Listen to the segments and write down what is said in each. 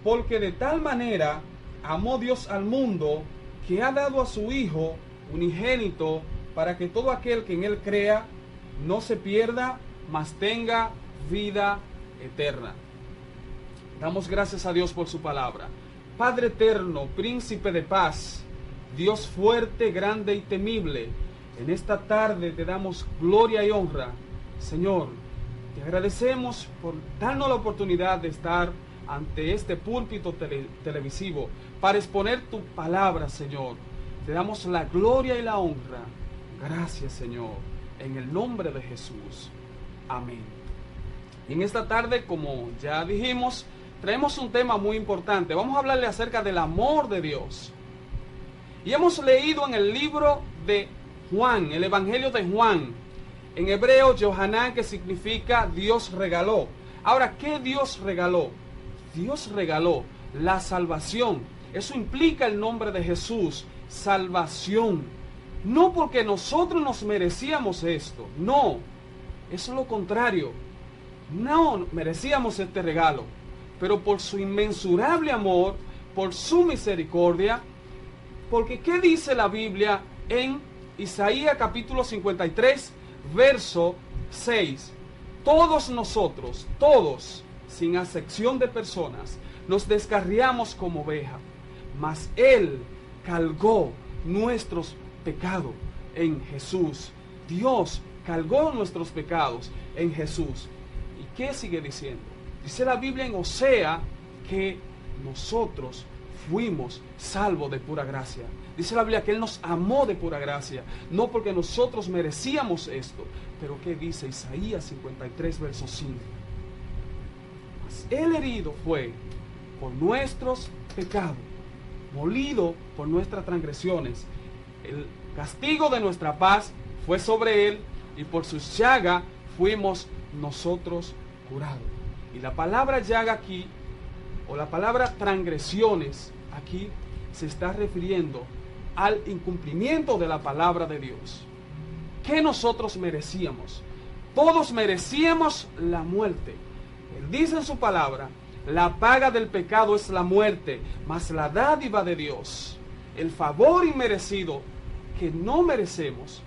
Porque de tal manera amó Dios al mundo, que ha dado a su Hijo unigénito, para que todo aquel que en Él crea no se pierda, mas tenga vida eterna. Damos gracias a Dios por su palabra. Padre eterno, príncipe de paz, Dios fuerte, grande y temible, en esta tarde te damos gloria y honra. Señor, te agradecemos por darnos la oportunidad de estar ante este púlpito televisivo para exponer tu palabra, Señor. Te damos la gloria y la honra. Gracias, Señor, en el nombre de Jesús. Amén. Y en esta tarde, como ya dijimos, traemos un tema muy importante. Vamos a hablarle acerca del amor de Dios. Y hemos leído en el libro de Juan, el Evangelio de Juan, en hebreo, Yohanan, que significa Dios regaló. Ahora, ¿qué Dios regaló? Dios regaló la salvación. Eso implica el nombre de Jesús, salvación. No porque nosotros nos merecíamos esto, no. Eso es lo contrario. No merecíamos este regalo, pero por su inmensurable amor, por su misericordia, porque ¿qué dice la Biblia en Isaías capítulo 53, verso 6? Todos nosotros, todos, sin excepción de personas, nos descarriamos como oveja, mas Él cargó nuestros pecados en Jesús. Dios cargó nuestros pecados en Jesús. ¿Y qué sigue diciendo? Dice la Biblia en Osea que nosotros fuimos salvos de pura gracia. Dice la Biblia que Él nos amó de pura gracia, no porque nosotros merecíamos esto. Pero ¿qué dice Isaías 53, verso 5? Mas Él herido fue por nuestros pecados, molido por nuestras transgresiones. El castigo de nuestra paz fue sobre Él, y por su llaga fuimos nosotros curados. Y la palabra llaga aquí, o la palabra transgresiones, aquí se está refiriendo al incumplimiento de la palabra de Dios. ¿Qué nosotros merecíamos? Todos merecíamos la muerte. Él dice en su palabra, la paga del pecado es la muerte, mas la dádiva de Dios, el favor inmerecido que no merecemos,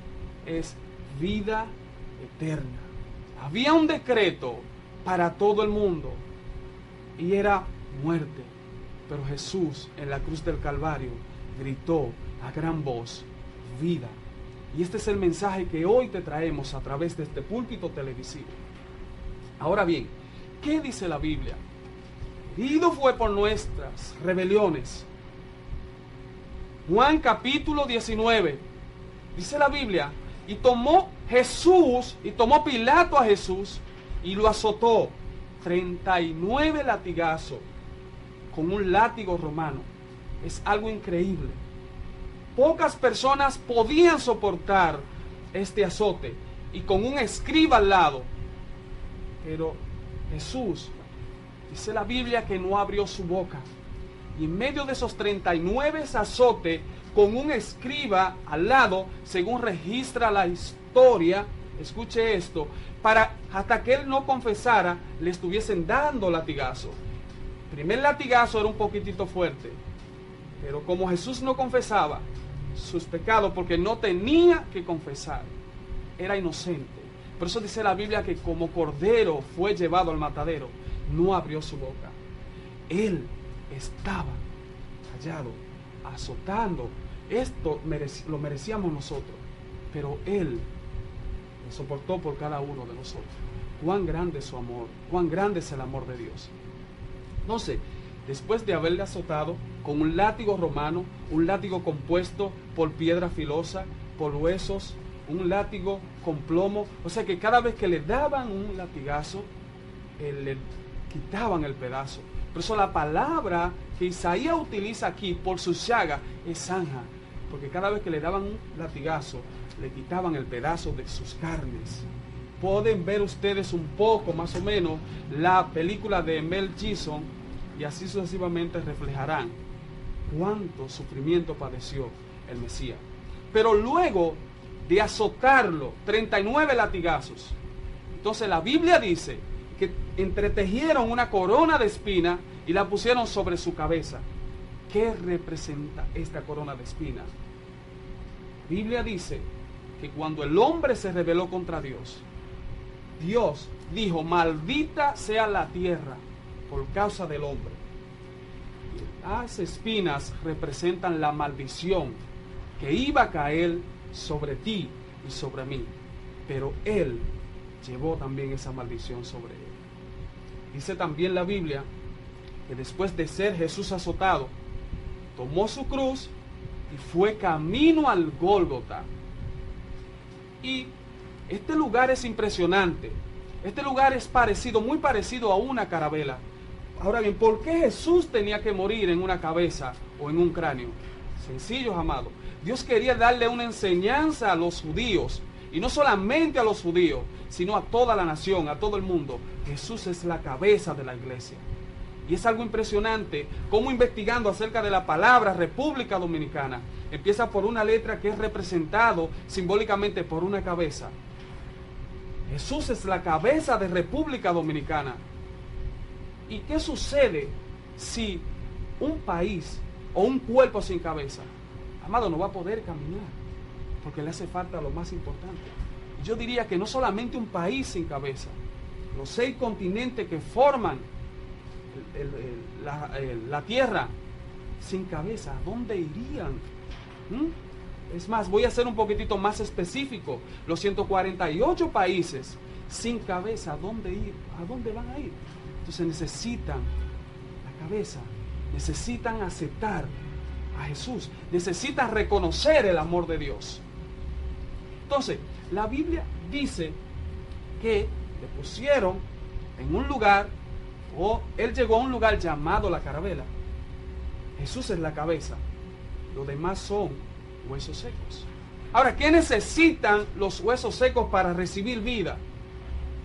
es vida eterna. Había un decreto para todo el mundo y era muerte, pero Jesús en la cruz del Calvario gritó a gran voz, vida. Y este es el mensaje que hoy te traemos a través de este púlpito televisivo. Ahora bien, ¿qué dice la Biblia? Herido fue por nuestras rebeliones. Juan capítulo 19, dice la Biblia, y tomó Pilato a Jesús y lo azotó 39 latigazos con un látigo romano. Es algo increíble. Pocas personas podían soportar este azote, y con un escriba al lado. Pero Jesús, dice la Biblia, que no abrió su boca. Y en medio de esos 39 azotes, con un escriba al lado, según registra la historia, escuche esto, para hasta que él no confesara, le estuviesen dando latigazo. El primer latigazo era un poquitito fuerte, pero como Jesús no confesaba sus pecados, porque no tenía que confesar, era inocente. Por eso dice la Biblia que como cordero fue llevado al matadero, no abrió su boca. Él estaba callado, azotando. Esto lo merecíamos nosotros, pero Él lo soportó por cada uno de nosotros. Cuán grande es su amor, cuán grande es el amor de Dios. Entonces, después de haberle azotado con un látigo romano, un látigo compuesto por piedra filosa, por huesos, un látigo con plomo, o sea que cada vez que le daban un latigazo, le quitaban el pedazo. Por eso la palabra que Isaías utiliza aquí, por su llaga, es zanja, porque cada vez que le daban un latigazo, le quitaban el pedazo de sus carnes. Pueden ver ustedes un poco, más o menos, la película de Mel Gibson, y así sucesivamente reflejarán cuánto sufrimiento padeció el Mesías. Pero luego de azotarlo, 39 latigazos, entonces la Biblia dice que entretejieron una corona de espina y la pusieron sobre su cabeza. ¿Qué representa esta corona de espinas? La Biblia dice que cuando el hombre se rebeló contra Dios, Dios dijo: maldita sea la tierra por causa del hombre. Las espinas representan la maldición que iba a caer sobre ti y sobre mí, pero Él llevó también esa maldición sobre Él. Dice también la Biblia que después de ser Jesús azotado, tomó su cruz y fue camino al Gólgota. Y este lugar es impresionante. Este lugar es parecido, muy parecido a una carabela. Ahora bien, ¿por qué Jesús tenía que morir en una cabeza o en un cráneo? Sencillo, amado. Dios quería darle una enseñanza a los judíos, y no solamente a los judíos, sino a toda la nación, a todo el mundo. Jesús es la cabeza de la iglesia. Y es algo impresionante cómo, investigando acerca de la palabra República Dominicana, empieza por una letra que es representado simbólicamente por una cabeza. Jesús es la cabeza de República Dominicana. ¿Y qué sucede si un país o un cuerpo sin cabeza, amado, no va a poder caminar? Porque le hace falta lo más importante. Yo diría que no solamente un país sin cabeza, los 6 continentes que forman la tierra sin cabeza, ¿a dónde irían? Es más, voy a ser un poquitito más específico. Los 148 países sin cabeza, ¿a dónde ir? ¿A dónde van a ir? Entonces necesitan la cabeza, necesitan aceptar a Jesús, necesitan reconocer el amor de Dios. Entonces, la Biblia dice que le pusieron en un lugar, o él llegó a un lugar llamado la carabela. Jesús es la cabeza, los demás son huesos secos. Ahora, ¿qué necesitan los huesos secos para recibir vida?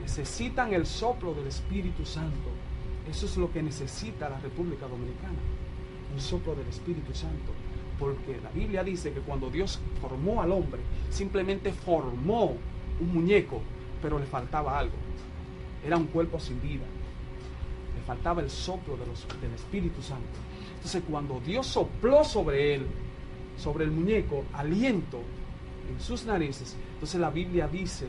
Necesitan el soplo del Espíritu Santo. Eso es lo que necesita la República Dominicana, un soplo del Espíritu Santo. Porque la Biblia dice que cuando Dios formó al hombre, simplemente formó un muñeco, pero le faltaba algo. Era un cuerpo sin vida. Le faltaba el soplo del Espíritu Santo. Entonces, cuando Dios sopló sobre él, sobre el muñeco, aliento en sus narices, entonces la Biblia dice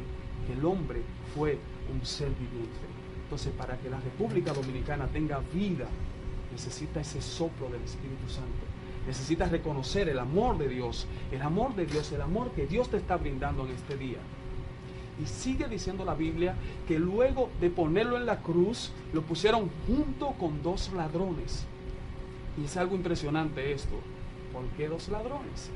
que el hombre fue un ser viviente. Entonces, para que la República Dominicana tenga vida, necesita ese soplo del Espíritu Santo. Necesita reconocer el amor de Dios, el amor de Dios, el amor que Dios te está brindando en este día. Y sigue diciendo la Biblia que luego de ponerlo en la cruz, lo pusieron junto con 2 ladrones. Y es algo impresionante esto. ¿Por qué 2 ladrones?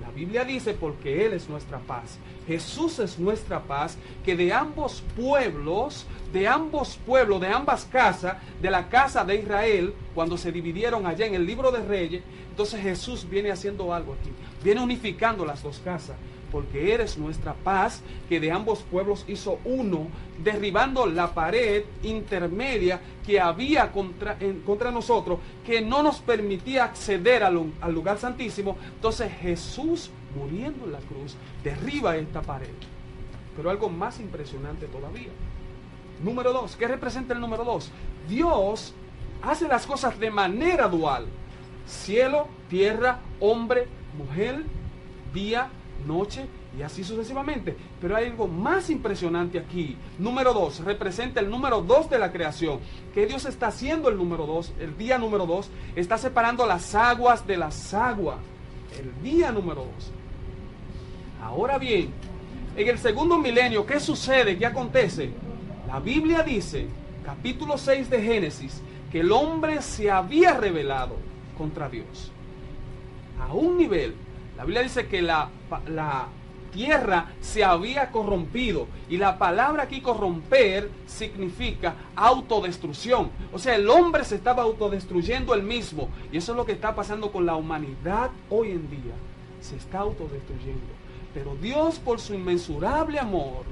La Biblia dice porque Él es nuestra paz. Jesús es nuestra paz, que de ambos pueblos, de ambas casas, de la casa de Israel, cuando se dividieron allá en el libro de Reyes, entonces Jesús viene haciendo algo aquí. Viene unificando las 2 casas. Porque eres nuestra paz, que de ambos pueblos hizo uno, derribando la pared intermedia que había contra nosotros, que no nos permitía acceder al lugar santísimo. Entonces Jesús, muriendo en la cruz, derriba esta pared. Pero algo más impresionante todavía. Número 2, ¿qué representa el número 2? Dios hace las cosas de manera dual. Cielo, tierra, hombre, mujer, día, noche, y así sucesivamente. Pero hay algo más impresionante aquí. Número 2, representa el número 2 de la creación. ¿Qué Dios está haciendo el número 2? El día número 2 está separando las aguas de las aguas. El día número 2. Ahora bien, en el segundo milenio, ¿qué sucede? ¿Qué acontece? La Biblia dice, capítulo 6 de Génesis, que el hombre se había rebelado contra Dios. A un nivel, la Biblia dice que la tierra se había corrompido. Y la palabra aquí, corromper, significa autodestrucción. O sea, el hombre se estaba autodestruyendo él mismo. Y eso es lo que está pasando con la humanidad hoy en día. Se está autodestruyendo. Pero Dios, por su inmensurable amor,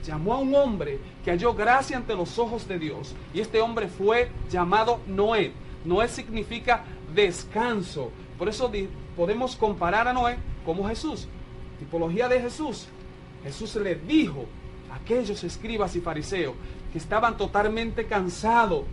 llamó a un hombre que halló gracia ante los ojos de Dios. Y este hombre fue llamado Noé. Noé significa descanso. Por eso podemos comparar a Noé como Jesús. Tipología de Jesús. Jesús le dijo a aquellos escribas y fariseos que estaban totalmente cansados,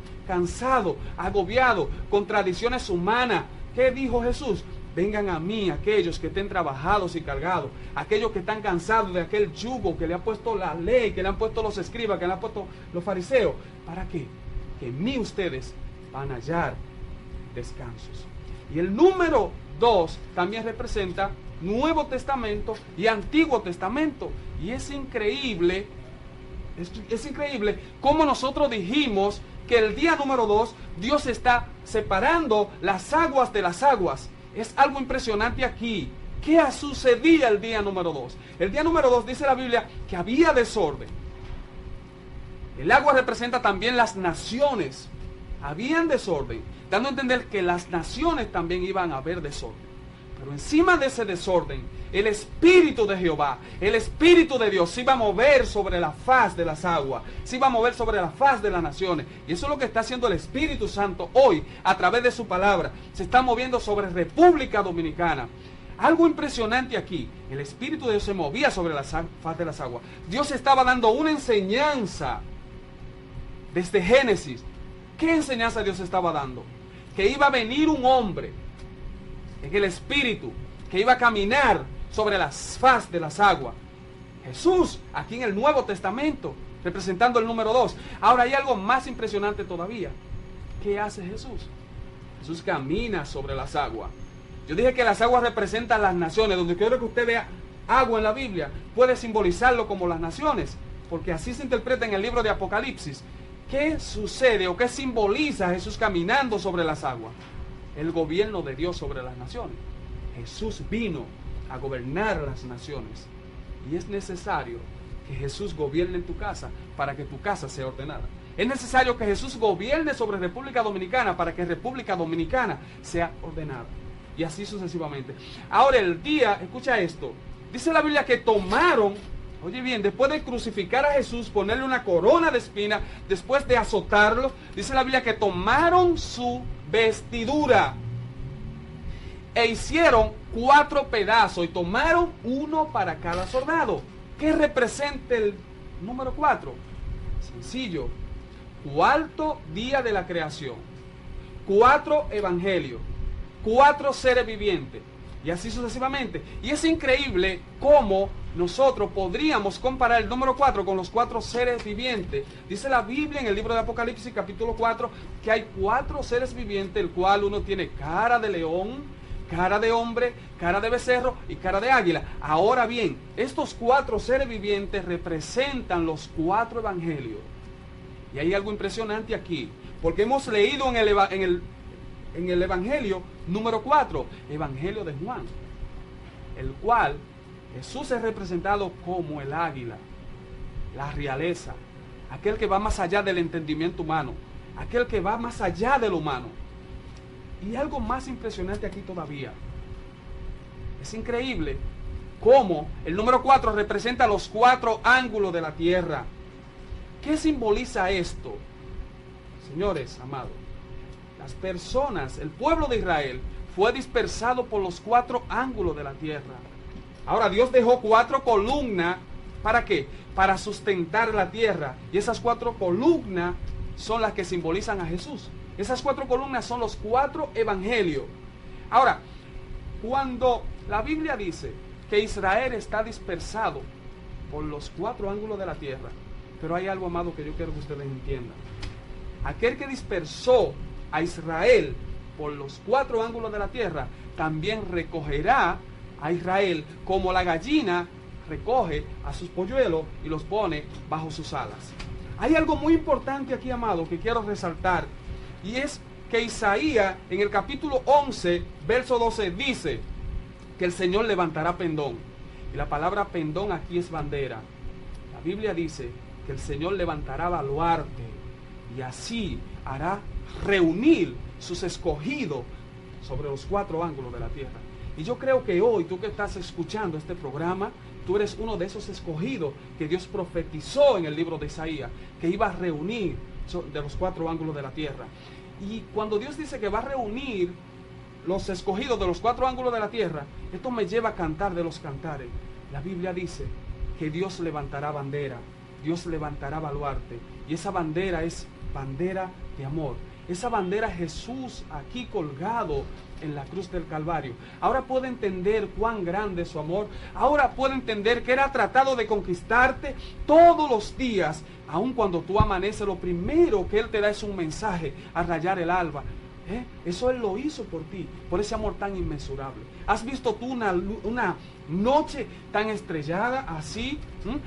agobiados, con tradiciones humanas. ¿Qué dijo Jesús? Vengan a mí aquellos que estén trabajados y cargados, aquellos que están cansados de aquel yugo que le ha puesto la ley, que le han puesto los escribas, que le han puesto los fariseos. ¿Para qué? Que en mí ustedes van a hallar descansos. Y el número 2 también representa Nuevo Testamento y Antiguo Testamento. Y es increíble cómo nosotros dijimos que el día número 2 Dios está separando las aguas de las aguas. Es algo impresionante aquí. ¿Qué sucedía el día número 2? El día número 2 dice la Biblia que había desorden. El agua representa también las naciones. Habían desorden, dando a entender que las naciones también iban a haber desorden. Pero encima de ese desorden, el Espíritu de Jehová, el Espíritu de Dios se iba a mover sobre la faz de las aguas, se iba a mover sobre la faz de las naciones. Y eso es lo que está haciendo el Espíritu Santo hoy, a través de su palabra. Se está moviendo sobre República Dominicana. Algo impresionante aquí, el Espíritu de Dios se movía sobre la faz de las aguas. Dios estaba dando una enseñanza desde Génesis. ¿Qué enseñanza Dios estaba dando? Que iba a venir un hombre en el Espíritu, que iba a caminar sobre la faz de las aguas. Jesús, aquí en el Nuevo Testamento, representando el número 2. Ahora hay algo más impresionante todavía. ¿Qué hace Jesús? Jesús camina sobre las aguas. Yo dije que las aguas representan las naciones. Donde quiero que usted vea agua en la Biblia, puede simbolizarlo como las naciones, porque así se interpreta en el libro de Apocalipsis. ¿Qué sucede o qué simboliza Jesús caminando sobre las aguas? El gobierno de Dios sobre las naciones. Jesús vino a gobernar las naciones. Y es necesario que Jesús gobierne en tu casa para que tu casa sea ordenada. Es necesario que Jesús gobierne sobre República Dominicana para que República Dominicana sea ordenada. Y así sucesivamente. Ahora el día, escucha esto, dice la Biblia que tomaron, oye bien, después de crucificar a Jesús, ponerle una corona de espina, después de azotarlo, dice la Biblia que tomaron su vestidura e hicieron 4 pedazos y tomaron uno para cada soldado. ¿Qué representa el número 4? Sencillo. 4 día de la creación, 4 evangelios, 4 seres vivientes y así sucesivamente. Y es increíble cómo nosotros podríamos comparar el número 4 con los 4 seres vivientes. Dice la Biblia en el libro de Apocalipsis capítulo 4 que hay 4 seres vivientes, el cual uno tiene cara de león, cara de hombre, cara de becerro y cara de águila. Ahora bien, estos 4 seres vivientes representan los 4 evangelios. Y hay algo impresionante aquí, porque hemos leído en el evangelio número 4, evangelio de Juan, el cual Jesús es representado como el águila, la realeza, aquel que va más allá del entendimiento humano, aquel que va más allá de lo humano. Y algo más impresionante aquí todavía. Es increíble cómo el número 4 representa los 4 ángulos de la tierra. ¿Qué simboliza esto? Señores, amados, las personas, el pueblo de Israel fue dispersado por los 4 ángulos de la tierra. Ahora Dios dejó 4 columnas, ¿para qué? Para sustentar la tierra. Y esas 4 columnas son las que simbolizan a Jesús. Esas 4 columnas son los 4 evangelios. Ahora, cuando la Biblia dice que Israel está dispersado por los 4 ángulos de la tierra, pero hay algo, amado, que yo quiero que ustedes entiendan. Aquel que dispersó a Israel por los 4 ángulos de la tierra, también recogerá a Israel como la gallina recoge a sus polluelos y los pone bajo sus alas. Hay algo muy importante aquí, amado, que quiero resaltar, y es que Isaías en el capítulo 11, verso 12 dice que el Señor levantará pendón. Y la palabra pendón aquí es bandera. La Biblia dice que el Señor levantará baluarte y así hará reunir sus escogidos sobre los 4 ángulos de la tierra. Y yo creo que hoy, tú que estás escuchando este programa, tú eres uno de esos escogidos que Dios profetizó en el libro de Isaías, que iba a reunir de los 4 ángulos de la tierra. Y cuando Dios dice que va a reunir los escogidos de los 4 ángulos de la tierra, esto me lleva a cantar de los cantares. La Biblia dice que Dios levantará bandera Dios levantará baluarte. Y esa bandera es bandera de amor. Esa bandera Jesús aquí colgado en la cruz del Calvario. Ahora puede entender cuán grande es su amor. Ahora puede entender que Él ha tratado de conquistarte todos los días. Aun cuando tú amaneces, lo primero que Él te da es un mensaje a rayar el alba. Eso Él lo hizo por ti, por ese amor tan inmensurable. ¿Has visto tú una noche tan estrellada así?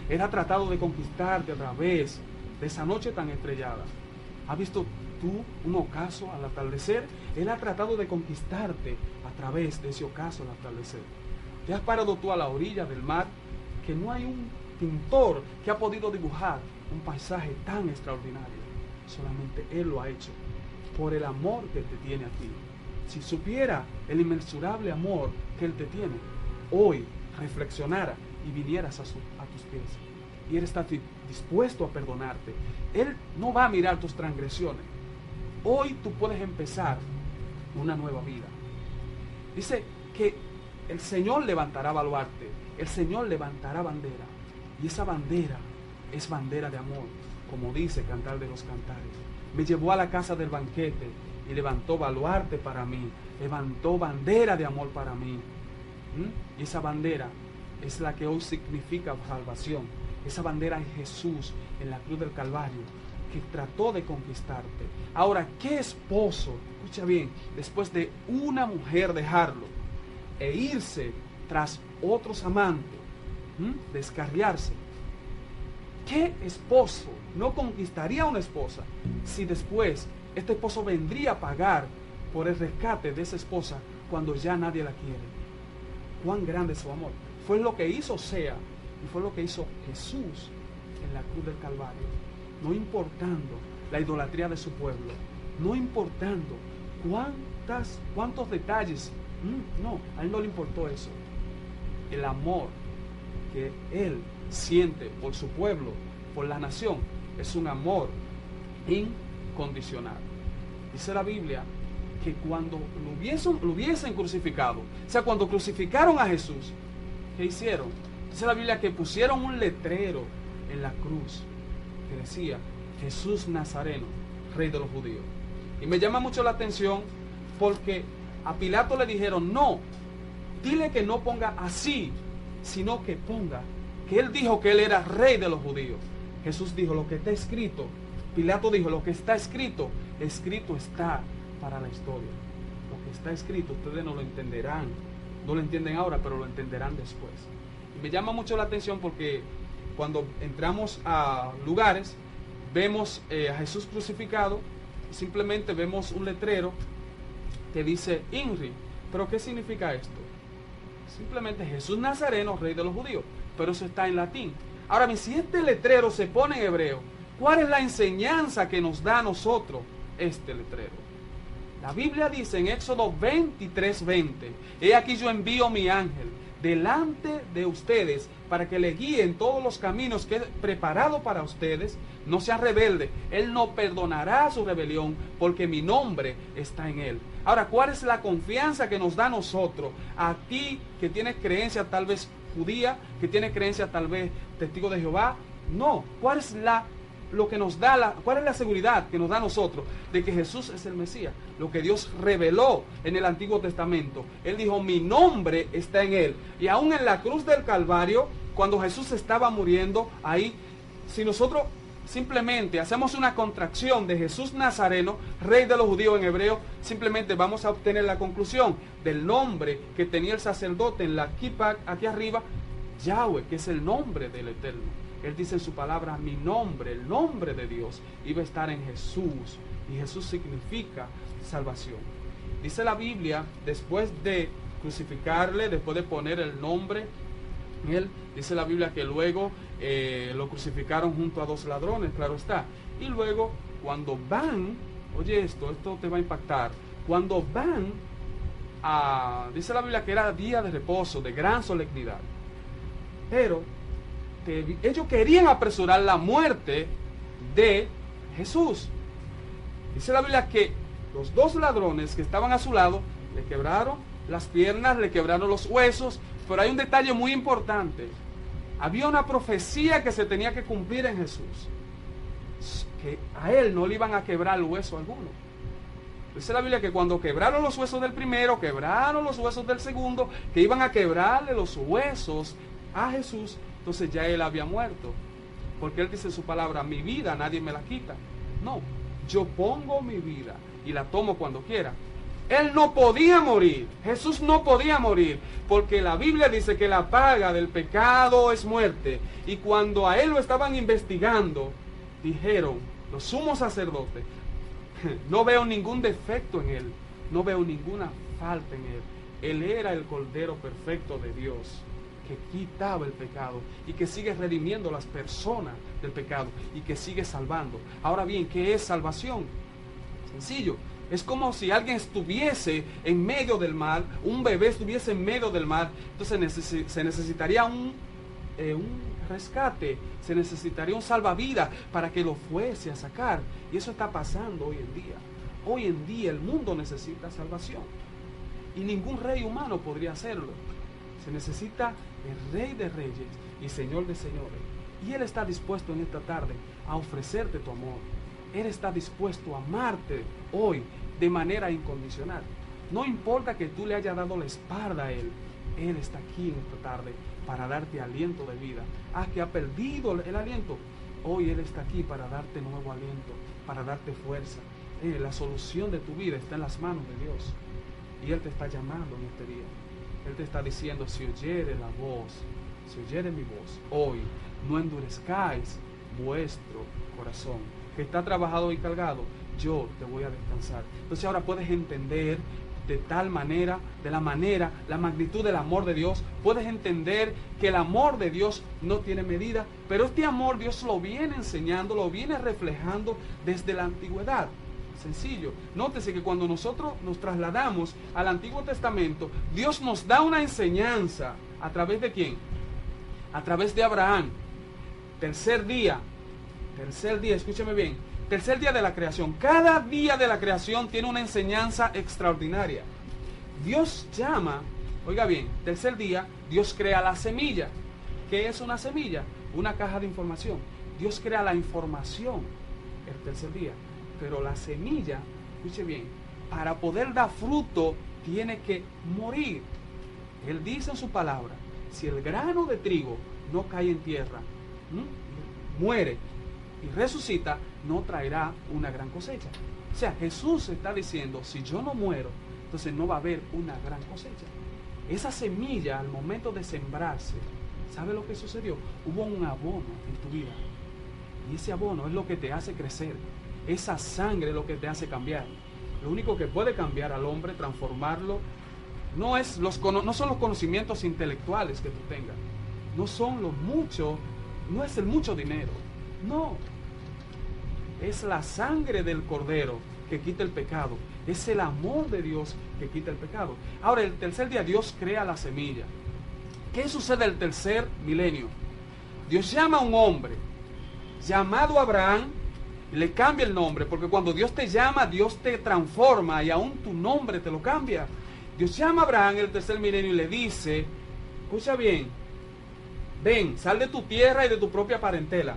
Él ha tratado de conquistarte a través de esa noche tan estrellada. ¿Has visto tú un ocaso al atardecer? Él ha tratado de conquistarte a través de ese ocaso al atardecer. ¿Te has parado tú a la orilla del mar? Que no hay un pintor que ha podido dibujar un paisaje tan extraordinario. Solamente Él lo ha hecho por el amor que Él te tiene a ti. Si supiera el inmensurable amor que Él te tiene, hoy reflexionara y vinieras a tus pies. Y Él está dispuesto a perdonarte. Él no va a mirar tus transgresiones. Hoy tú puedes empezar una nueva vida. Dice que el Señor levantará baluarte. El Señor levantará bandera. Y esa bandera es bandera de amor, como dice Cantar de los Cantares. Me llevó a la casa del banquete y levantó baluarte para mí. Levantó bandera de amor para mí. Y esa bandera es la que hoy significa salvación. Esa bandera es Jesús en la cruz del Calvario, que trató de conquistarte. Ahora, ¿qué esposo, escucha bien, después de una mujer dejarlo e irse tras otros amantes, descarriarse? ¿Qué esposo no conquistaría a una esposa si después este esposo vendría a pagar por el rescate de esa esposa cuando ya nadie la quiere? ¿Cuán grande es su amor? Fue lo que hizo Osea y fue lo que hizo Jesús en la cruz del Calvario. No importando la idolatría de su pueblo, no importando cuántos detalles, no, a Él no le importó eso. El amor que Él siente por su pueblo, por la nación, es un amor incondicional. Dice la Biblia que cuando lo hubiesen crucificado, o sea, cuando crucificaron a Jesús, ¿qué hicieron? Dice la Biblia que pusieron un letrero en la cruz que decía: Jesús Nazareno, Rey de los Judíos. Y me llama mucho la atención porque a Pilato le dijeron: no, dile que no ponga así, sino que ponga que Él dijo que Él era Rey de los Judíos. Jesús dijo: lo que está escrito. Pilato dijo: lo que está escrito, escrito está para la historia. Lo que está escrito ustedes no lo entenderán, no lo entienden ahora, pero lo entenderán después. Y me llama mucho la atención porque cuando entramos a lugares, vemos a Jesús crucificado, y simplemente vemos un letrero que dice INRI. ¿Pero qué significa esto? Simplemente Jesús Nazareno, Rey de los Judíos, pero eso está en latín. Ahora bien, si este letrero se pone en hebreo, ¿cuál es la enseñanza que nos da a nosotros este letrero? La Biblia dice en Éxodo 23:20: he aquí yo envío mi ángel delante de ustedes para que le guíen todos los caminos que he preparado para ustedes. No sean rebeldes, Él no perdonará su rebelión, porque mi nombre está en Él. Ahora, ¿cuál es la confianza que nos da a nosotros? A ti que tienes creencia tal vez judía, que tienes creencia tal vez testigo de Jehová. No, ¿cuál es lo que nos da cuál es la seguridad que nos da a nosotros de que Jesús es el Mesías? Lo que Dios reveló en el Antiguo Testamento. Él dijo: mi nombre está en Él. Y aún en la cruz del Calvario, cuando Jesús estaba muriendo ahí, si nosotros simplemente hacemos una contracción de Jesús Nazareno, Rey de los Judíos en hebreo, simplemente vamos a obtener la conclusión del nombre que tenía el sacerdote en la kippah aquí arriba, Yahweh, que es el nombre del Eterno. Él dice en su palabra: mi nombre, el nombre de Dios, iba a estar en Jesús. Y Jesús significa salvación. Dice la Biblia, después de crucificarle, después de poner el nombre en Él, dice la Biblia que luego lo crucificaron junto a dos ladrones, claro está. Y luego, cuando van, oye esto te va a impactar. Cuando van dice la Biblia que era día de reposo, de gran solemnidad. Pero ellos querían apresurar la muerte de Jesús. Dice la Biblia que los dos ladrones que estaban a su lado le quebraron las piernas, le quebraron los huesos, pero hay un detalle muy importante. Había una profecía que se tenía que cumplir en Jesús, que a él no le iban a quebrar hueso alguno. Dice la Biblia que cuando quebraron los huesos del primero, quebraron los huesos del segundo, que iban a quebrarle los huesos a Jesús, entonces ya él había muerto. Porque él dice en su palabra, mi vida nadie me la quita. No, yo pongo mi vida y la tomo cuando quiera. Él no podía morir, Jesús no podía morir, porque la Biblia dice que la paga del pecado es muerte. Y cuando a él lo estaban investigando, dijeron los sumos sacerdotes, no veo ningún defecto en él, no veo ninguna falta en él. Él era el Cordero perfecto de Dios, que quitaba el pecado y que sigue redimiendo a las personas del pecado y que sigue salvando. Ahora bien, ¿qué es salvación? Sencillo. Es como si alguien estuviese en medio del mar, un bebé estuviese en medio del mar, entonces se necesitaría un rescate, se necesitaría un salvavidas para que lo fuese a sacar. Y eso está pasando hoy en día. Hoy en día el mundo necesita salvación. Y ningún rey humano podría hacerlo. Se necesita el Rey de Reyes y Señor de Señores. Y Él está dispuesto en esta tarde a ofrecerte tu amor. Él está dispuesto a amarte hoy de manera incondicional. No importa que tú le hayas dado la espalda a Él. Él está aquí en esta tarde para darte aliento de vida. Que ha perdido el aliento. Hoy Él está aquí para darte nuevo aliento, para darte fuerza. La solución de tu vida está en las manos de Dios. Y Él te está llamando en este día. Él te está diciendo, si oyere la voz, si oyere mi voz, hoy no endurezcáis vuestro corazón, que está trabajado y cargado, yo te voy a descansar. Entonces ahora puedes entender de tal manera, la magnitud del amor de Dios. Puedes entender que el amor de Dios no tiene medida, pero este amor Dios lo viene enseñando, lo viene reflejando desde la antigüedad. Sencillo. Nótese que cuando nosotros nos trasladamos al Antiguo Testamento, Dios nos da una enseñanza. ¿A través de quién? A través de Abraham. Tercer día, escúcheme bien, tercer día de la creación. Cada día de la creación tiene una enseñanza extraordinaria. Dios llama, oiga bien, tercer día, Dios crea la semilla. ¿Qué es una semilla? Una caja de información. Dios crea la información el tercer día. Pero la semilla, escuche bien, para poder dar fruto tiene que morir. Él dice en su palabra, si el grano de trigo no cae en tierra, muere y resucita, no traerá una gran cosecha. O sea, Jesús está diciendo, si yo no muero, entonces no va a haber una gran cosecha. Esa semilla, al momento de sembrarse, ¿sabe lo que sucedió? Hubo un abono en tu vida. Y ese abono es lo que te hace crecer. Esa sangre es lo que te hace cambiar. Lo único que puede cambiar al hombre, transformarlo, no son los conocimientos intelectuales que tú tengas. No es el mucho dinero. No. Es la sangre del Cordero que quita el pecado. Es el amor de Dios que quita el pecado. Ahora, el tercer día Dios crea la semilla. ¿Qué sucede el tercer milenio? Dios llama a un hombre llamado Abraham, le cambia el nombre, porque cuando Dios te llama, Dios te transforma y aún tu nombre te lo cambia. Dios llama a Abraham en el tercer milenio y le dice, escucha bien, ven, sal de tu tierra y de tu propia parentela.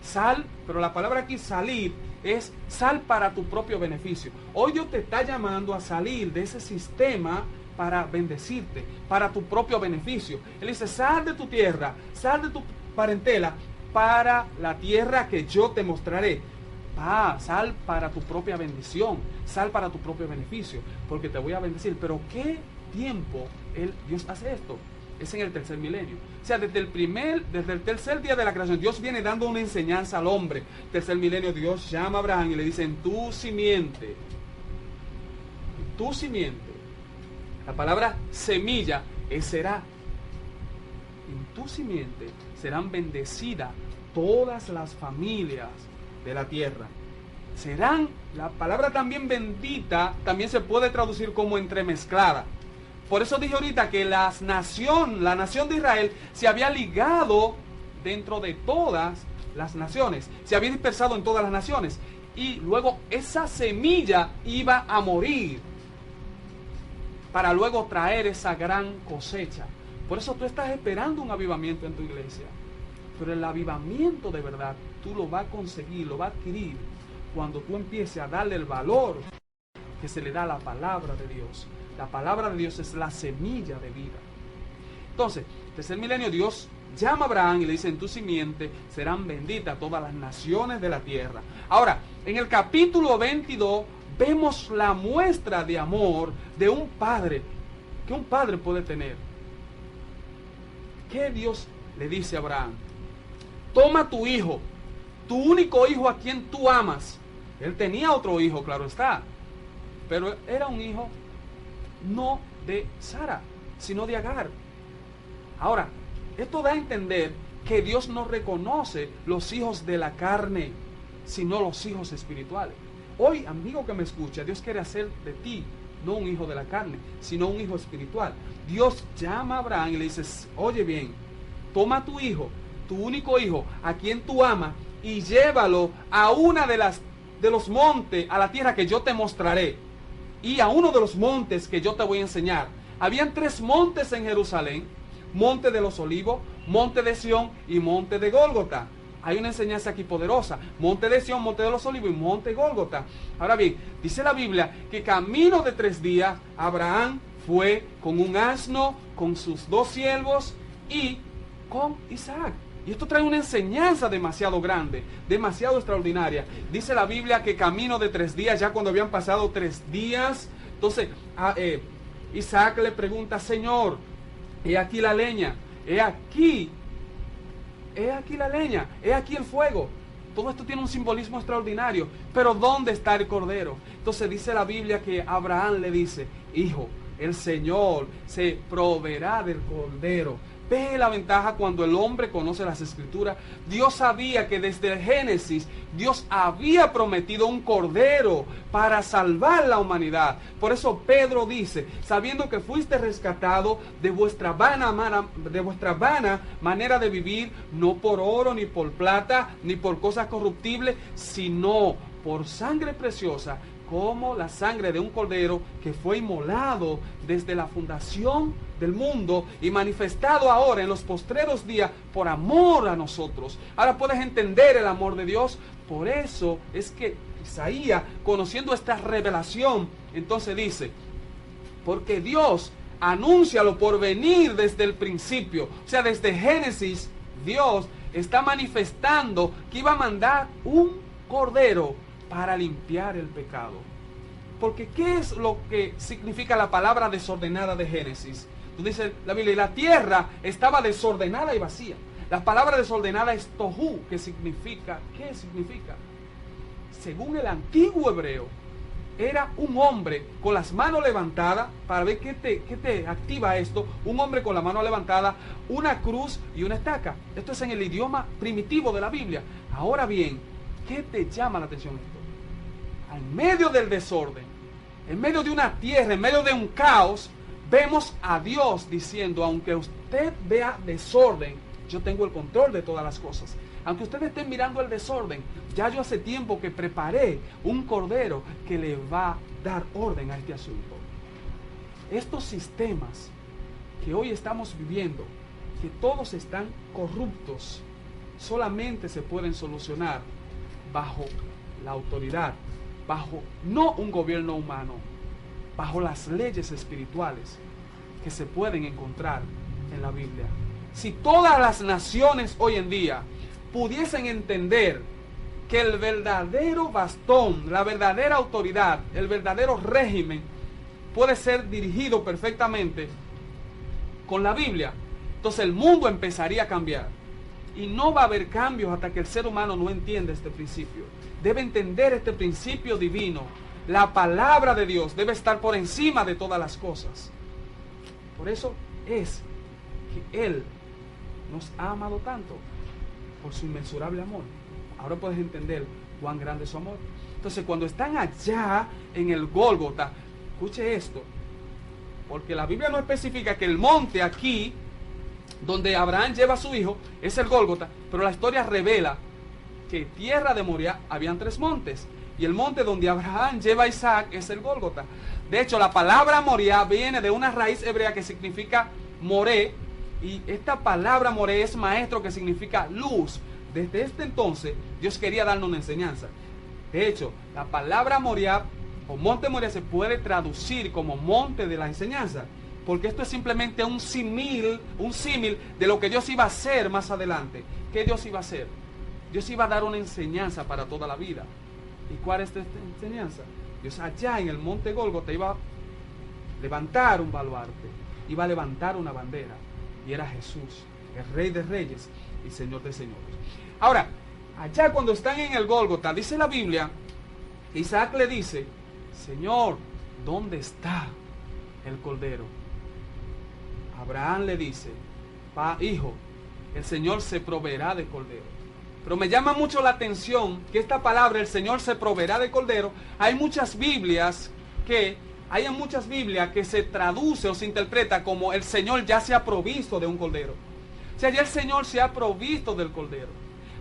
Sal, pero la palabra aquí salir es sal para tu propio beneficio. Hoy Dios te está llamando a salir de ese sistema para bendecirte, para tu propio beneficio. Él dice, sal de tu tierra, sal de tu parentela, para la tierra que yo te mostraré. Sal para tu propia bendición, sal para tu propio beneficio, porque te voy a bendecir. Pero ¿qué tiempo Dios hace esto? Es en el tercer milenio. O sea, desde el tercer día de la creación, Dios viene dando una enseñanza al hombre. Tercer milenio, Dios llama a Abraham y le dice, en tu simiente, la palabra semilla será. En tu simiente serán bendecidas todas las familias de la tierra. La palabra también bendita, también se puede traducir como entremezclada. Por eso dije ahorita que la nación de Israel se había ligado dentro de todas las naciones. Se había dispersado en todas las naciones. Y luego esa semilla iba a morir para luego traer esa gran cosecha. Por eso tú estás esperando un avivamiento en tu iglesia. Pero el avivamiento de verdad, tú lo vas a conseguir, lo vas a adquirir cuando tú empieces a darle el valor que se le da a la palabra de Dios. La palabra de Dios es la semilla de vida. Entonces, tercer milenio, Dios llama a Abraham y le dice: en tu simiente serán benditas todas las naciones de la tierra. Ahora, en el capítulo 22 vemos la muestra de amor de un padre, que un padre puede tener. ¿Qué Dios le dice a Abraham? Toma tu hijo, tu único hijo a quien tú amas. Él tenía otro hijo, claro está, pero era un hijo no de Sara, sino de Agar. Ahora, esto da a entender que Dios no reconoce los hijos de la carne, sino los hijos espirituales. Hoy, amigo que me escucha, Dios quiere hacer de ti no un hijo de la carne, sino un hijo espiritual. Dios llama a Abraham y le dice: oye bien, toma tu hijo, tu único hijo, a quien tú amas, y llévalo a una de los montes, a la tierra que yo te mostraré, y a uno de los montes que yo te voy a enseñar. Habían 3 montes en Jerusalén: monte de los olivos, monte de Sión y monte de Gólgota. Hay una enseñanza aquí poderosa: monte de Sión, monte de los olivos y monte de Gólgota. Ahora bien, dice la Biblia que camino de 3 días Abraham fue con un asno, con sus 2 siervos y con Isaac. Y esto trae una enseñanza demasiado grande, demasiado extraordinaria. Dice la Biblia que camino de 3 días, ya cuando habían pasado 3 días, entonces Isaac le pregunta: Señor, he aquí la leña, he aquí la leña, he aquí el fuego. Todo esto tiene un simbolismo extraordinario. Pero ¿dónde está el cordero? Entonces dice la Biblia que Abraham le dice: hijo, el Señor se proveerá del cordero. Ve la ventaja cuando el hombre conoce las Escrituras. Dios sabía que desde el Génesis Dios había prometido un cordero para salvar la humanidad. Por eso Pedro dice: sabiendo que fuiste rescatado de vuestra vana manera de vivir, no por oro, ni por plata, ni por cosas corruptibles, sino por sangre preciosa, como la sangre de un cordero que fue inmolado desde la fundación del mundo y manifestado ahora en los postreros días por amor a nosotros. Ahora puedes entender el amor de Dios. Por eso es que Isaías, conociendo esta revelación, entonces dice: porque Dios anuncia lo por venir desde el principio. O sea, desde Génesis, Dios está manifestando que iba a mandar un cordero para limpiar el pecado. Porque ¿qué es lo que significa la palabra desordenada de Génesis? Tú dices la Biblia: y la tierra estaba desordenada y vacía. La palabra desordenada es tohu, que significa, ¿qué significa? Según el antiguo hebreo, era un hombre con las manos levantadas. Para ver qué te activa esto: un hombre con la mano levantada, una cruz y una estaca. Esto es en el idioma primitivo de la Biblia. Ahora bien, ¿qué te llama la atención esto? En medio del desorden, en medio de una tierra, en medio de un caos, vemos a Dios diciendo: aunque usted vea desorden, yo tengo el control de todas las cosas. Aunque ustedes estén mirando el desorden, ya yo hace tiempo que preparé un cordero que le va a dar orden a este asunto. Estos sistemas que hoy estamos viviendo, que todos están corruptos, solamente se pueden solucionar bajo la autoridad, bajo no un gobierno humano, bajo las leyes espirituales que se pueden encontrar en la Biblia. Si todas las naciones hoy en día pudiesen entender que el verdadero bastón, la verdadera autoridad, el verdadero régimen puede ser dirigido perfectamente con la Biblia, entonces el mundo empezaría a cambiar. Y no va a haber cambios hasta que el ser humano no entienda este principio. Debe entender este principio divino. La palabra de Dios debe estar por encima de todas las cosas. Por eso es que Él nos ha amado tanto, por su inmensurable amor. Ahora puedes entender cuán grande es su amor. Entonces, cuando están allá en el Gólgota, escuche esto, porque la Biblia no especifica que el monte aquí donde Abraham lleva a su hijo es el Gólgota, pero la historia revela que tierra de Moria habían 3 montes, y el monte donde Abraham lleva a Isaac es el Gólgota. De hecho, la palabra Moria viene de una raíz hebrea que significa moré, Y esta palabra Moré es maestro, que significa luz. Desde este entonces Dios quería darnos una enseñanza. De hecho, la palabra Moriah o monte Moriah se puede traducir como monte de la enseñanza, porque esto es simplemente un símil de lo que Dios iba a hacer más adelante. ¿Qué Dios iba a hacer? Dios iba a dar una enseñanza para toda la vida. ¿Y cuál es esta enseñanza? Dios allá en el monte Gólgota iba a levantar un baluarte, iba a levantar una bandera, y era Jesús, el Rey de Reyes y Señor de Señores. Ahora, allá cuando están en el Gólgota, dice la Biblia, Isaac le dice: Señor, ¿dónde está el cordero? Abraham le dice: hijo, el Señor se proveerá de cordero. Pero me llama mucho la atención que esta palabra, el Señor se proveerá de cordero, hay en muchas Biblias que se traduce o se interpreta como el Señor ya se ha provisto de un cordero. O sea, ya el Señor se ha provisto del cordero.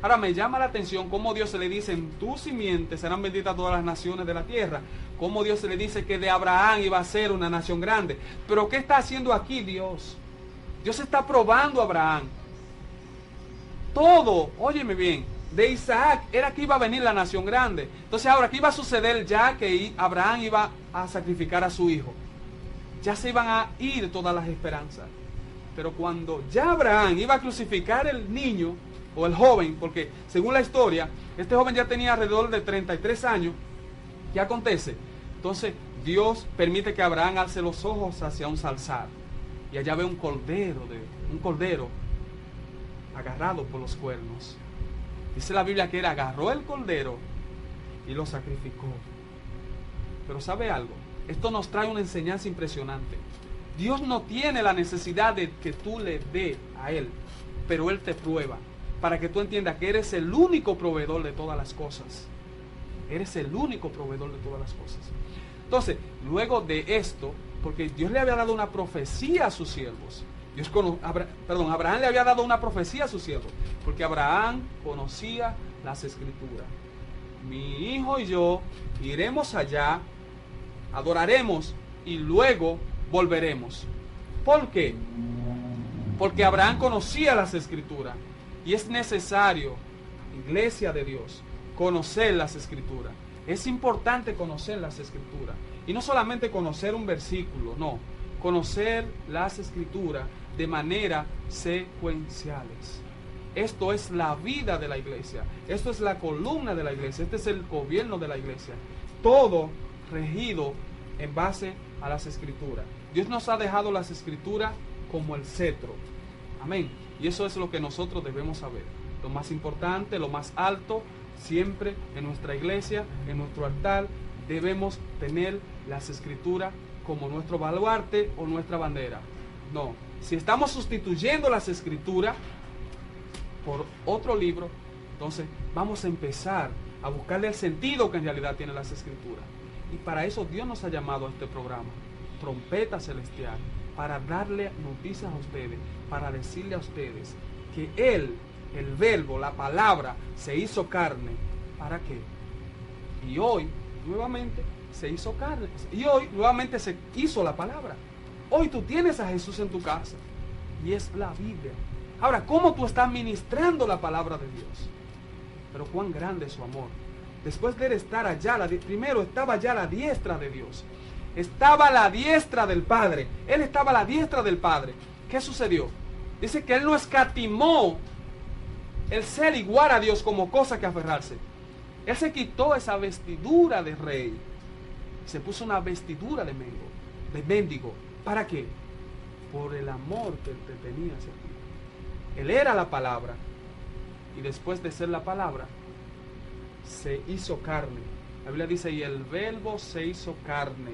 Ahora me llama la atención cómo Dios se le dice: en tu simiente serán benditas todas las naciones de la tierra. Cómo Dios se le dice que de Abraham iba a ser una nación grande. Pero ¿qué está haciendo aquí Dios? Dios está probando a Abraham. Todo, óyeme bien, de Isaac era que iba a venir la nación grande. Entonces ahora, ¿qué iba a suceder ya que Abraham iba a sacrificar a su hijo? Ya se iban a ir todas las esperanzas. Pero cuando ya Abraham iba a crucificar el niño o el joven, porque según la historia, este joven ya tenía alrededor de 33 años, ¿qué acontece? Entonces Dios permite que Abraham alce los ojos hacia un zarzal, y allá ve un cordero agarrado por los cuernos. Dice la Biblia que él agarró el cordero y lo sacrificó. Pero ¿sabe algo? Esto nos trae una enseñanza impresionante. Dios no tiene la necesidad de que tú le dé a Él, pero Él te prueba para que tú entiendas que eres el único proveedor de todas las cosas. Eres el único proveedor de todas las cosas. Entonces, luego de esto, porque Dios le había dado una profecía a sus siervos. Abraham le había dado una profecía a sus siervos, porque Abraham conocía las Escrituras. Mi hijo y yo iremos allá, adoraremos y luego volveremos. ¿Por qué? Porque Abraham conocía las Escrituras, y es necesario, iglesia de Dios, conocer las Escrituras. Es importante conocer las Escrituras, y no solamente conocer un versículo, no, conocer las Escrituras de manera secuenciales. Esto es la vida de la iglesia, esto es la columna de la iglesia, este es el gobierno de la iglesia, todo regido en base a las Escrituras. Dios nos ha dejado las Escrituras como el cetro, amén, y eso es lo que nosotros debemos saber. Lo más importante, lo más alto, siempre en nuestra iglesia, en nuestro altar, debemos tener las Escrituras como nuestro baluarte o nuestra bandera. No, si estamos sustituyendo las Escrituras por otro libro, entonces vamos a empezar a buscarle el sentido que en realidad tienen las Escrituras. Y para eso Dios nos ha llamado a este programa, Trompeta Celestial, para darle noticias a ustedes, para decirle a ustedes que Él, el verbo, la palabra, se hizo carne. ¿Para qué? Y hoy, nuevamente, se hizo carne. Y hoy, nuevamente, se hizo la palabra. Hoy tú tienes a Jesús en tu casa. Y es la Biblia. Ahora, ¿cómo tú estás ministrando la palabra de Dios? Pero cuán grande es su amor. Después de él estar allá, primero estaba ya a la diestra de Dios. Estaba a la diestra del Padre. Él estaba a la diestra del Padre. ¿Qué sucedió? Dice que él no escatimó el ser igual a Dios como cosa que aferrarse. Él se quitó esa vestidura de rey. Se puso una vestidura de mendigo. ¿Para qué? Por el amor que él te tenía hacia ti. Él era la palabra. Y después de ser la palabra, se hizo carne. La Biblia dice, y el verbo se hizo carne.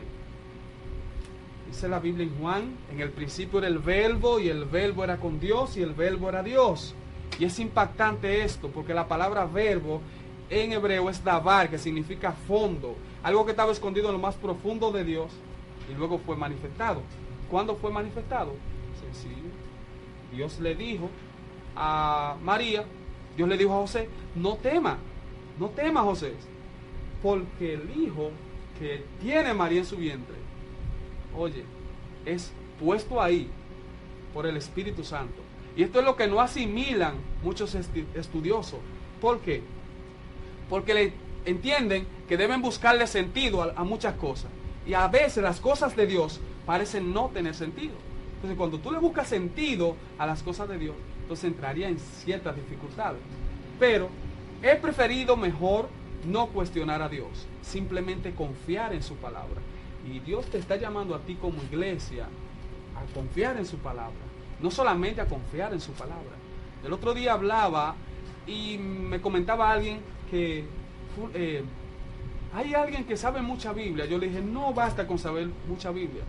Dice la Biblia en Juan, en el principio era el verbo, y el verbo era con Dios, y el verbo era Dios. Y es impactante esto, porque la palabra verbo en hebreo es davar, que significa fondo. Algo que estaba escondido en lo más profundo de Dios, y luego fue manifestado. ¿Cuándo fue manifestado? Sencillo. Dios le dijo a María, Dios le dijo a José, no temas José, porque el hijo que tiene María en su vientre, oye, es puesto ahí por el Espíritu Santo. Y esto es lo que no asimilan muchos estudiosos. ¿Por qué? Porque entienden que deben buscarle sentido a muchas cosas. Y a veces las cosas de Dios parecen no tener sentido. Entonces cuando tú le buscas sentido a las cosas de Dios, entonces entraría en ciertas dificultades. Pero he preferido mejor no cuestionar a Dios, simplemente confiar en su palabra. Y Dios te está llamando a ti como iglesia a confiar en su palabra, no solamente a confiar en su palabra. El otro día hablaba y me comentaba alguien que hay alguien que sabe mucha Biblia. Yo le dije, no basta con saber mucha Biblia.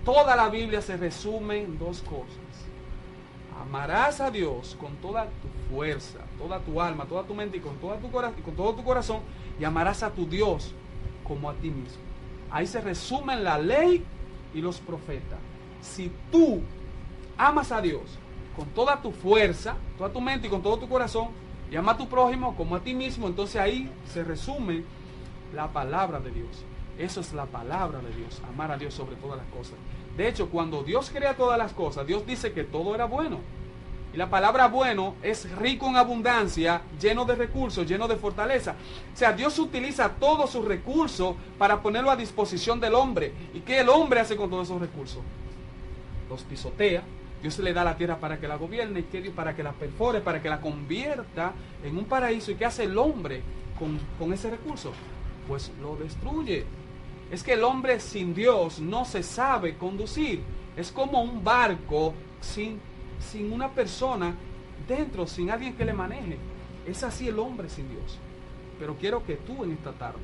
Toda la Biblia se resume en dos cosas. Amarás a Dios con toda tu fuerza, toda tu alma, toda tu mente y con todo tu corazón, y amarás a tu Dios como a ti mismo. Ahí se resumen la ley y los profetas. Si tú amas a Dios con toda tu fuerza, toda tu mente y con todo tu corazón, y amas a tu prójimo como a ti mismo, entonces ahí se resume la palabra de Dios. Eso es la palabra de Dios, amar a Dios sobre todas las cosas. De hecho, cuando Dios crea todas las cosas, Dios dice que todo era bueno. Y la palabra bueno es rico en abundancia, lleno de recursos, lleno de fortaleza. O sea, Dios utiliza todos sus recursos para ponerlo a disposición del hombre. ¿Y qué el hombre hace con todos esos recursos? Los pisotea. Dios le da la tierra para que la gobierne, para que la perfore, para que la convierta en un paraíso. ¿Y qué hace el hombre con ese recurso? Pues lo destruye. Es que el hombre sin Dios no se sabe conducir. Es como un barco sin una persona dentro, sin alguien que le maneje. Es así el hombre sin Dios. Pero quiero que tú en esta tarde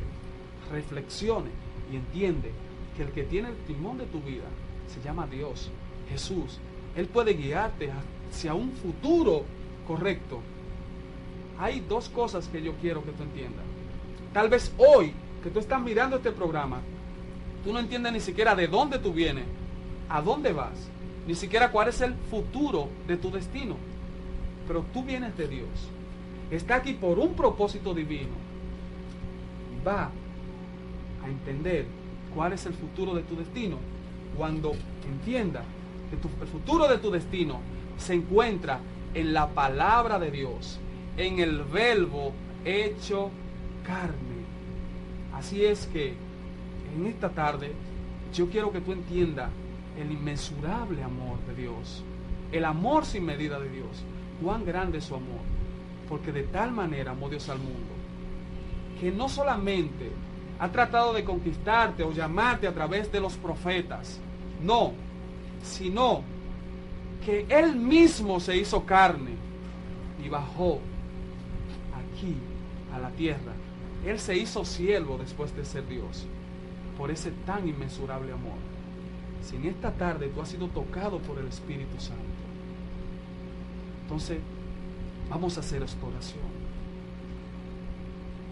reflexione y entiende que el que tiene el timón de tu vida se llama Dios, Jesús. Él puede guiarte hacia un futuro correcto. Hay dos cosas que yo quiero que tú entiendas. Tal vez hoy que tú estás mirando este programa, tú no entiendes ni siquiera de dónde tú vienes, a dónde vas, ni siquiera cuál es el futuro de tu destino. Pero tú vienes de Dios, está aquí por un propósito divino. Va a entender cuál es el futuro de tu destino cuando entienda que el futuro de tu destino se encuentra en la palabra de Dios, en el Verbo hecho carne. Así es que en esta tarde yo quiero que tú entiendas el inmensurable amor de Dios, el amor sin medida de Dios, cuán grande es su amor, porque de tal manera amó Dios al mundo, que no solamente ha tratado de conquistarte o llamarte a través de los profetas, no, sino que Él mismo se hizo carne y bajó aquí a la tierra. Él se hizo siervo después de ser Dios, por ese tan inmensurable amor. Si en esta tarde tú has sido tocado por el Espíritu Santo, entonces vamos a hacer esta oración,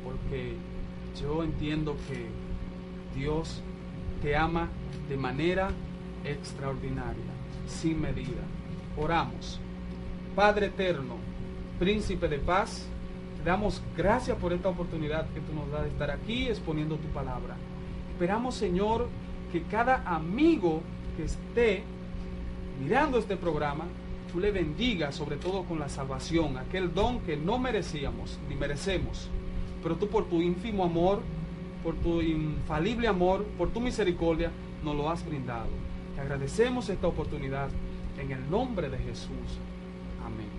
porque yo entiendo que Dios te ama de manera extraordinaria, sin medida. Oramos. Padre eterno, príncipe de paz, te damos gracias por esta oportunidad que tú nos das de estar aquí exponiendo tu palabra. Esperamos, Señor, que cada amigo que esté mirando este programa, tú le bendigas, sobre todo con la salvación, aquel don que no merecíamos ni merecemos, pero tú por tu ínfimo amor, por tu infalible amor, por tu misericordia, nos lo has brindado. Te agradecemos esta oportunidad en el nombre de Jesús. Amén.